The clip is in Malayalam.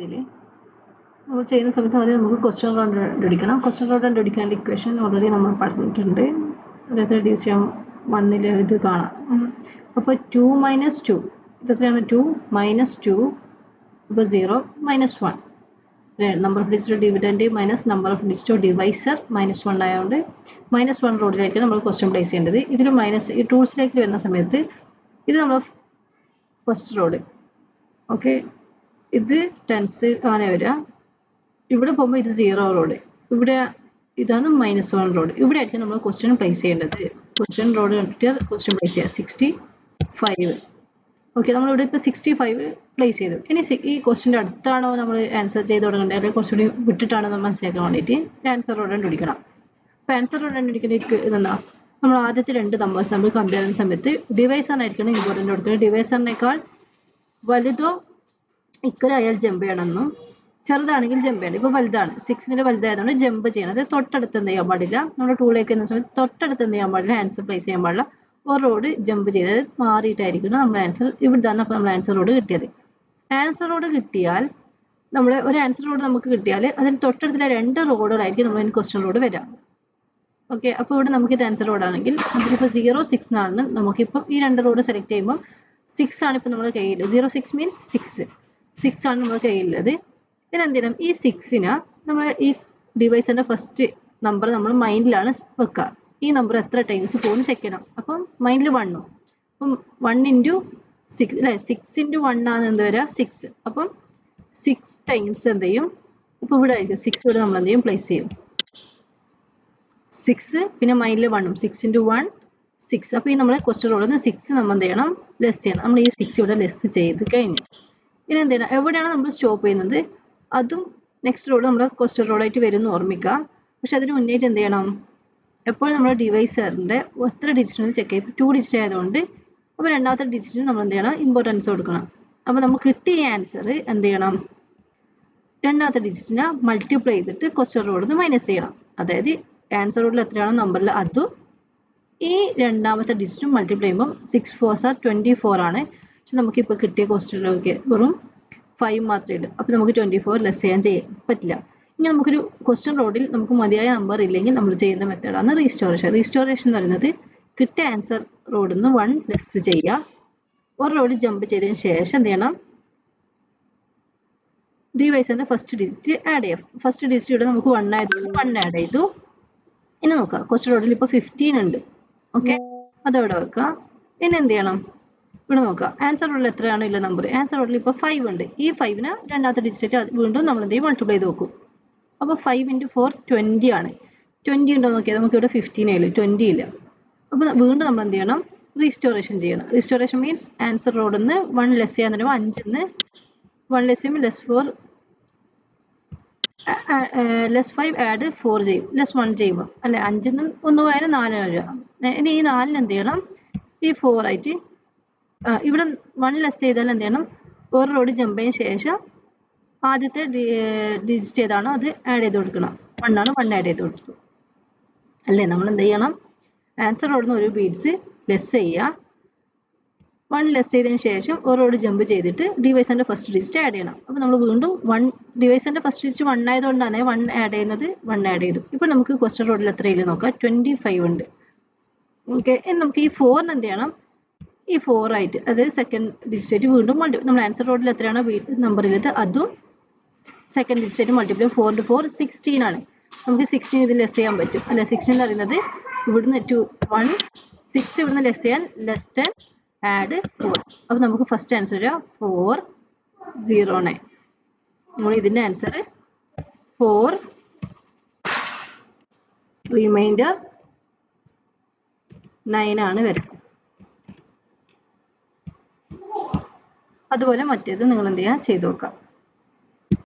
ആണെങ്കിൽ നമ്മൾ ചെയ്യുന്ന സമയത്ത് ആദ്യം നമുക്ക് ക്വസ്റ്റ്യൻ റോഡ് കണ്ടുപിടിക്കണം. ക്വസ്റ്റ്യൻ റോഡ് കണ്ടുപിടിക്കേണ്ട ഇക്വേഷൻ ഓൾറെഡി നമ്മൾ പറഞ്ഞിട്ടുണ്ട്. അതായത് റെഡ്യൂസ് ചെയ്യാൻ 1 ഇത് കാണാം. അപ്പോൾ 2 - 2 ഇതെത്രയാണ്? 2 - 2 അപ്പോൾ 0 - 1 number of digit dividend minus number of digit divisor -1 ആയതുകൊണ്ട് -1 റോഡിലേക്ക് നമ്മൾ ക്വസ്റ്റ്യൻ പ്ലേസ് ചെയ്യേണ്ടത്. ഇതിൽ മൈനസ് ഈ ടൂൾസിലേക്ക് വരുന്ന സമയത്ത് ഇത് നമ്മൾ ഫസ്റ്റ് റോഡ്, ഓക്കെ, ഇത് ടെൻസ് അങ്ങനെ വരിക. ഇവിടെ പോകുമ്പോൾ ഇത് 0 റോഡ്, ഇവിടെ ഇതാണ് -1 റോഡ്. ഇവിടെ ആയിരിക്കും നമ്മൾ ക്വസ്റ്റ്യൻ പ്ലേസ് ചെയ്യേണ്ടത്. ക്വസ്റ്റ്യൻ റോഡ് കണ്ടിട്ട് ക്വസ്റ്റ്യൻ പ്ലേസ് ചെയ്യുക 65. ഓക്കെ, നമ്മളിവിടെ ഇപ്പോൾ 65 പ്ലേസ് ചെയ്തു. ഇനി ഈ ക്വസ്റ്റ്യൻ്റെ അടുത്താണോ നമ്മൾ ആൻസർ ചെയ്ത് തുടങ്ങേണ്ടത്, അല്ലെങ്കിൽ കുറച്ചുകൂടി വിട്ടിട്ടാണോ നമ്മൾ മനസ്സിലാക്കാൻ വേണ്ടിയിട്ട് ആൻസർ റോഡ് കണ്ടുപിടിക്കണം. അപ്പോൾ ആൻസർ റോഡ് കണ്ടുപിടിക്കുന്ന ഇതെന്താ, നമ്മൾ ആദ്യത്തെ 2 നമ്പേഴ്സ് നമ്മൾ കമ്പയർ ചെയ്യുന്ന സമയത്ത് ഡിവൈസറിനായിരിക്കണം ഇമ്പോർട്ടൻ്റ് കൊടുക്കുന്നത്. ഡിവൈസറിനേക്കാൾ വലുതോ ഇക്കൽ അയാൾ ജമ്പ് ചെയ്യണമെന്നും, ചെറുതാണെങ്കിൽ ജമ്പ് ചെയ്യണം. ഇപ്പോൾ വലുതാണ്, 6 വലുതായതുകൊണ്ട് ജമ്പ് ചെയ്യണം. അത് തൊട്ടടുത്ത് എന്ത് ചെയ്യാൻ പാടില്ല, നമ്മുടെ ടൂളിലേക്ക് എന്ന സമയത്ത് തൊട്ടടുത്ത് എന്ത് ചെയ്യാൻ പാടില്ല, ആൻസർ പ്ലേസ് ചെയ്യാൻ പാടില്ല. ഒരു റോഡ് ജമ്പ് ചെയ്തത് മാറിയിട്ടായിരിക്കും നമ്മുടെ ആൻസർ. ഇവിടുന്ന് അപ്പോൾ നമ്മൾ ആൻസർ റോഡ് കിട്ടിയത്. ആൻസർ റോഡ് കിട്ടിയാൽ ഒരു ആൻസർ റോഡ് നമുക്ക് കിട്ടിയാൽ അതിന് തൊട്ടടുത്തുള്ള 2 റോഡുകളായിരിക്കും നമ്മൾ ക്വസ്റ്റ്യൻ റോഡ് വരാം. ഓക്കെ, അപ്പോൾ ഇവിടെ നമുക്കിത് ആൻസർ റോഡാണെങ്കിൽ നമുക്കിപ്പോൾ 0, 6 ആണ്. നമുക്കിപ്പോൾ ഈ 2 റോഡ് സെലക്ട് ചെയ്യുമ്പോൾ 6 ആണ് ഇപ്പോൾ നമ്മുടെ കയ്യിൽ. 0, 6 മീൻസ് 6 ആണ് നമ്മുടെ കയ്യിലുള്ളത്. പിന്നെ എന്ത് ചെയ്യണം, ഈ 6ന് നമ്മൾ ഈ ഡിവൈസിൻ്റെ ഫസ്റ്റ് നമ്പർ നമ്മൾ മൈൻഡിലാണ് വെക്കുക. ഈ നമ്പർ എത്ര ടൈംസ് പോകുന്നു ചെക്ക് ചെയ്യണം. അപ്പം മൈൻഡിൽ 1, അപ്പം 1 × 6 അല്ലേ, 6 × 1 ആണ് എന്ത് വരിക, 6. അപ്പം 6 ടൈംസ് എന്ത് ചെയ്യും, ഇപ്പോൾ ഇവിടെ ആയിരിക്കും 6, ഇവിടെ നമ്മൾ എന്ത് ചെയ്യും, പ്ലേസ് ചെയ്യും 6. പിന്നെ മൈൻഡിൽ 1, 6 × 1 6. അപ്പോൾ ഈ നമ്മളെ ക്വസ്റ്റ്യൻ റോഡിൽ നിന്ന് 6 നമ്മൾ എന്ത് ചെയ്യണം, ലെസ് ചെയ്യണം. നമ്മൾ ഈ 6 ഇവിടെ ലെസ് ചെയ്ത് കഴിഞ്ഞു. ഇനി എന്ത് ചെയ്യണം, എവിടെയാണ് നമ്മൾ സ്റ്റോപ്പ് ചെയ്യുന്നത് അതും നെക്സ്റ്റ് റോഡ് നമ്മുടെ ക്വസ്റ്റ്യൻ റോഡായിട്ട് വരും എന്ന് ഓർമ്മിക്കുക. പക്ഷെ അതിന് മുന്നേറ്റ് എന്ത് ചെയ്യണം, എപ്പോഴും നമ്മുടെ ഡിവൈസറിൻ്റെ എത്ര ഡിജിറ്റ് ചെക്ക് ചെയ്യും. 2 ഡിജിറ്റ് ആയതുകൊണ്ട് അപ്പോൾ രണ്ടാമത്തെ ഡിജിറ്റിന് നമ്മൾ എന്ത് ചെയ്യണം, ഇമ്പോർട്ടൻസ് കൊടുക്കണം. അപ്പോൾ നമുക്ക് കിട്ടിയ ആൻസർ എന്ത് ചെയ്യണം, രണ്ടാമത്തെ ഡിജിറ്റിനെ മൾട്ടിപ്ലൈ ചെയ്തിട്ട് ക്വസ്റ്റ്യൻ റോഡിൽ നിന്ന് മൈനസ് ചെയ്യണം. അതായത് ആൻസർ റോഡിൽ എത്രയാണോ നമ്പറിൽ അതും ഈ രണ്ടാമത്തെ ഡിജിറ്റും മൾട്ടിപ്ലൈ ചെയ്യുമ്പോൾ 6 4s are 24 ആണ്. പക്ഷെ നമുക്കിപ്പോൾ കിട്ടിയ ക്വസ്റ്റ്യനിലൊക്കെ വെറും 5 മാത്രമേ ഉള്ളൂ. അപ്പോൾ നമുക്ക് 24 ലെസ് ചെയ്യാൻ പറ്റില്ല. ഇനി നമുക്കൊരു ക്വസ്റ്റ്യൻ റോഡിൽ നമുക്ക് മതിയായ നമ്പർ ഇല്ലെങ്കിൽ നമ്മൾ ചെയ്യുന്ന മെത്തേഡാണ് റീസ്റ്റോറേഷൻ. റീസ്റ്റോറേഷൻ എന്ന് പറയുന്നത് കിട്ടിയ ആൻസർ റോഡിൽ നിന്ന് 1 ലെസ് ചെയ്യുക. ഒരു റോഡ് ജമ്പ് ചെയ്തതിന് ശേഷം എന്ത് ചെയ്യണം, ഡിവൈസിൻ്റെ ഫസ്റ്റ് ഡിജിറ്റ് ആഡ് ചെയ്യാം. ഫസ്റ്റ് ഡിജിറ്റ് ഇവിടെ നമുക്ക് 1 ആയതുകൊണ്ട് 1 ആഡ് ചെയ്തു. ഇനി നോക്കാം, ക്വസ്റ്റ്യൻ റോഡിൽ ഇപ്പോൾ 15 ഉണ്ട്. ഓക്കെ, അതവിടെ വെക്കുക. ഇനി എന്ത് ചെയ്യണം, ഇവിടെ നോക്കുക ആൻസർ റോഡിൽ എത്രയാണ് ഉള്ള നമ്പർ. ആൻസർ റോഡിൽ ഇപ്പോൾ 5 ഉണ്ട്. ഈ 5ന് രണ്ടാമത്തെ ഡിജിറ്റ് വീണ്ടും നമ്മൾ എന്ത് ചെയ്യും, മൾട്ടിപ്ലൈ ചെയ്ത് നോക്കും. അപ്പോൾ 5 × 4 20 ആണ്. 20 ഉണ്ടോ നോക്കിയാൽ നമുക്ക് ഇവിടെ 15 ആയില്ല, 20 ഇല്ല. അപ്പോൾ വീണ്ടും നമ്മൾ എന്ത് ചെയ്യണം, റീസ്റ്റോറേഷൻ ചെയ്യണം. റീസ്റ്റോറേഷൻ മീൻസ് ആൻസർ റോഡിൽ നിന്ന് 1 ലെസ് ചെയ്യാൻ പറയുമ്പോൾ 5ന്ന് 1 ലെസ് ചെയ്യുമ്പോൾ +5 ആഡ് 4 ചെയ്യും, +1 ചെയ്യുമ്പോൾ അല്ലെ 5ന്ന് 1 പോയാലും 4 വരിക. ഇനി ഈ 4ന് എന്ത് ചെയ്യണം, ഈ 4 ആയിട്ട് ഇവിടെ 1 ലെസ് ചെയ്താൽ എന്ത് ചെയ്യണം, ഒരു റോഡ് ജമ്പ് ചെയ്തതിന് ശേഷം ആദ്യത്തെ ഡിജിറ്റ് ഏതാണോ അത് ആഡ് ചെയ്ത് കൊടുക്കണം. 1 ആണ്, 1 ആഡ് ചെയ്ത് കൊടുത്തു അല്ലേ. നമ്മൾ എന്ത് ചെയ്യണം, ആൻസർ റോഡിൽ നിന്ന് ഒരു ബീഡ്സ് ലെസ് ചെയ്യുക. 1 ലെസ് ചെയ്തതിന് ശേഷം ഒരു റോഡ് ജമ്പ് ചെയ്തിട്ട് ഡിവൈസിൻ്റെ ഫസ്റ്റ് ഡിജിറ്റ് ആഡ് ചെയ്യണം. അപ്പോൾ നമ്മൾ വീണ്ടും 1 ഡിവൈസിൻ്റെ ഫസ്റ്റ് ഡിജിറ്റ് 1 ആയതുകൊണ്ടാണ് 1 ആഡ് ചെയ്യുന്നത്. 1 ആഡ് ചെയ്തു. ഇപ്പോൾ നമുക്ക് ക്വസ്റ്റ്യൻ റോഡിൽ എത്രയില്ല നോക്കാം, 25 ഉണ്ട്. ഓക്കെ, ഇനി നമുക്ക് ഈ 4ന് എന്ത് ചെയ്യണം, ഈ 4 ആയിട്ട് അതായത് സെക്കൻഡ് ഡിജിറ്റ് വീണ്ടും നമ്മൾ ആൻസർ റോഡിൽ എത്രയാണോ നമ്പറിലത് അതും സെക്കൻഡ് ഡിജിറ്റ് മൾട്ടിപ്ലൈ 4 × 4 16 ആണ്. നമുക്ക് 16 ഇത് ലെസ് ചെയ്യാൻ പറ്റും അല്ലെ. 16 എന്ന് പറയുന്നത് ഇവിടുന്ന് 2 1 6 ഇവിടുന്ന് ലെസ് ചെയ്യാൻ ലെസ് ആഡ് 4. അപ്പോൾ നമുക്ക് ഫസ്റ്റ് ആൻസർ 409. നമ്മൾ ഇതിൻ്റെ ആൻസർ 4 റിമൈൻഡർ 9 ആണ് വരുന്നത്. അതുപോലെ മറ്റേത് നിങ്ങൾ എന്ത് ചെയ്യുക, ചെയ്ത് നോക്കാം.